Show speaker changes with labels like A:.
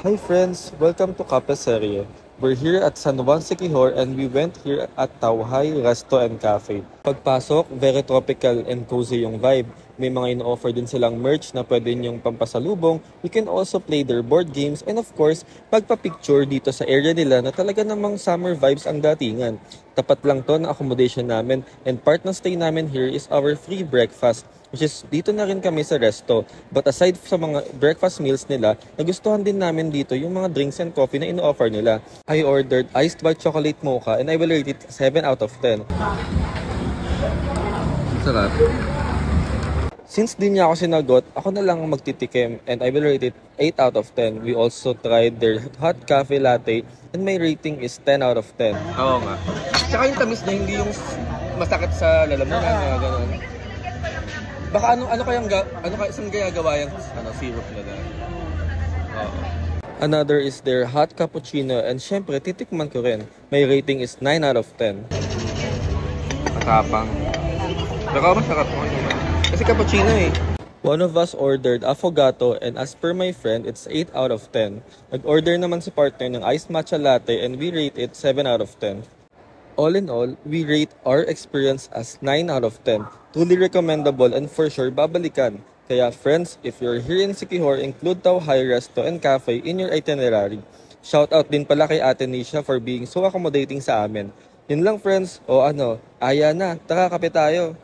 A: Hi friends, welcome to Kape Serye. We're here at San Juan Siquijor and we went here at Tauhay Resto and Cafe. Pagpasok, very tropical and cozy yung vibe. May mga ino-offer din silang merch na pwede niyong pampasalubong. You can also play their board games and of course, magpa-picture dito sa area nila na talaga namang summer vibes ang datingan. Tapat lang to ng accommodation namin and part ng stay namin here is our free breakfast, which is dito na rin kami sa resto. But aside sa mga breakfast meals nila, nagustuhan din namin dito yung mga drinks and coffee na ino-offer nila. I ordered iced white chocolate mocha and I will rate it 7 out of 10. Sarap. Since di niya ako sinagot, ako na lang ang magtitikim and I will rate it 8 out of 10. We also tried their hot cafe latte and my rating is 10 out of 10. Oo nga. Tsaka yung tamis niya, hindi yung masakit sa lalamunan na gano'n. Baka isang gagawa yung syrup nila. Oo. Another is their hot cappuccino and syempre titikman ko rin. My rating is 9 out of 10. Matapang. Pero masarap ko naman. Kasi cappuccino eh. One of us ordered affogato and as per my friend, it's 8 out of 10. Nag-order naman si partner ng iced matcha latte and we rate it 7 out of 10. All in all, we rate our experience as 9 out of 10. Truly recommendable and for sure babalikan. Kaya friends, if you're here in Siquijor, include Tauhay Resto and Cafe in your itinerary. Shoutout din pala kay Ate Nisha for being so accommodating sa amin. Yun lang friends, aya na, tara kape tayo.